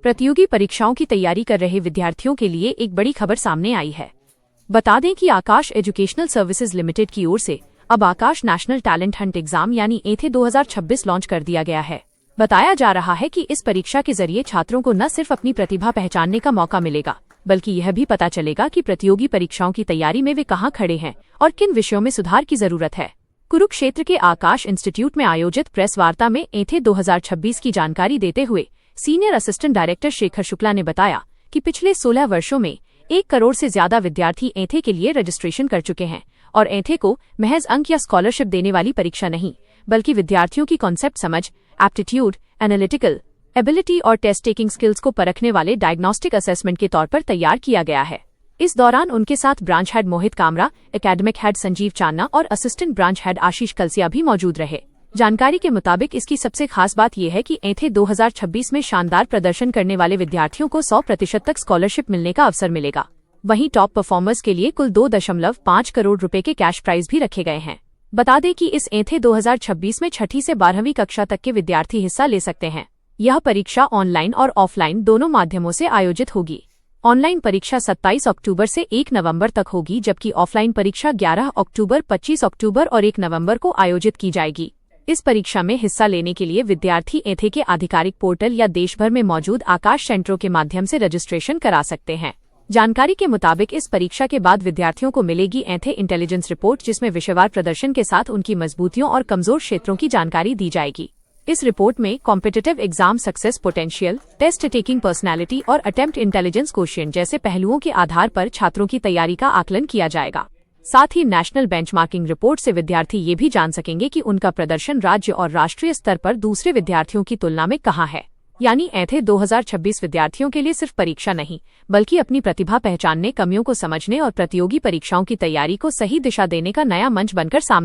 प्रतियोगी परीक्षाओं की तैयारी कर रहे विद्यार्थियों के लिए एक बड़ी खबर सामने आई है। बता दें कि आकाश एजुकेशनल सर्विसेज लिमिटेड की ओर से अब आकाश नेशनल टैलेंट हंट एग्जाम यानी एथे 2026 लॉन्च कर दिया गया है। बताया जा रहा है कि इस परीक्षा के जरिए छात्रों को न सिर्फ अपनी प्रतिभा पहचानने का मौका मिलेगा, बल्कि यह भी पता चलेगा कि प्रतियोगी परीक्षाओं की तैयारी में वे कहां खड़े हैं और किन विषयों में सुधार की जरूरत है। कुरुक्षेत्र के आकाश इंस्टीट्यूट में आयोजित प्रेस वार्ता में एथे 2026 की जानकारी देते हुए senior assistant director Shekhar Shukla ने बताया कि पिछले 16 वर्षों में 1 करोड़ से ज्यादा विद्यार्थी एथे के लिए रजिस्ट्रेशन कर चुके हैं और एथे को महज अंक या स्कॉलरशिप देने वाली परीक्षा नहीं, बल्कि विद्यार्थियों की कॉन्सेप्ट समझ, एप्टीट्यूड, एनालिटिकल एबिलिटी और टेस्ट टेकिंग स्किल्स को परखने वाले डायग्नोस्टिक असेसमेंट के तौर पर तैयार किया गया है। इस दौरान उनके साथ ब्रांच हेड मोहित कामरा, एकेडमिक हेड संजीव चान्ना और असिस्टेंट ब्रांच हेड आशीष कलसिया भी मौजूद रहे। जानकारी के मुताबिक इसकी सबसे खास बात यह है कि एथे 2026 में शानदार प्रदर्शन करने वाले विद्यार्थियों को 100% तक स्कॉलरशिप मिलने का अवसर मिलेगा। वहीं टॉप परफॉर्मर्स के लिए कुल 2.5 करोड़ रुपए के कैश प्राइज भी रखे गए हैं। बता दें कि इस एथे 2026 में 6ठी से 12वीं कक्षा तक के विद्यार्थी हिस्सा ले सकते हैं। यह परीक्षा ऑनलाइन और ऑफलाइन दोनों माध्यमों से आयोजित होगी। ऑनलाइन परीक्षा 27 अक्टूबर से 1 नवंबर तक होगी, जबकि ऑफलाइन परीक्षा 11 अक्टूबर, 25 अक्टूबर और 1 नवंबर को आयोजित की जाएगी। इस परीक्षा में हिस्सा लेने के लिए विद्यार्थी एथे के आधिकारिक पोर्टल या देश भर में मौजूद आकाश सेंटरों के माध्यम से रजिस्ट्रेशन करा सकते हैं। जानकारी के मुताबिक इस परीक्षा के बाद विद्यार्थियों को मिलेगी एथे इंटेलिजेंस रिपोर्ट, जिसमें विषयवार प्रदर्शन के साथ उनकी मजबूतियों और कमजोर क्षेत्रों की जानकारी दी जाएगी। इस रिपोर्ट में competitive exam success potential, test taking personality और अटेम्प्ट इंटेलिजेंस कोशिएंट जैसे पहलुओं के आधार पर छात्रों की तैयारी का आकलन किया जाएगा। साथ ही नेशनल बेंचमार्किंग रिपोर्ट से विद्यार्थी ये भी जान सकेंगे कि उनका प्रदर्शन राज्य और राष्ट्रीय स्तर पर दूसरे विद्यार्थियों की तुलना में कहाँ है। यानी एथे 2026 विद्यार्थियों के लिए सिर्फ परीक्षा नहीं, बल्कि अपनी प्रतिभा पहचानने, कमियों को समझने और प्रतियोगी परीक्षाओं की तैयारी को सही दिशा देने का नया मंच बनकर सामने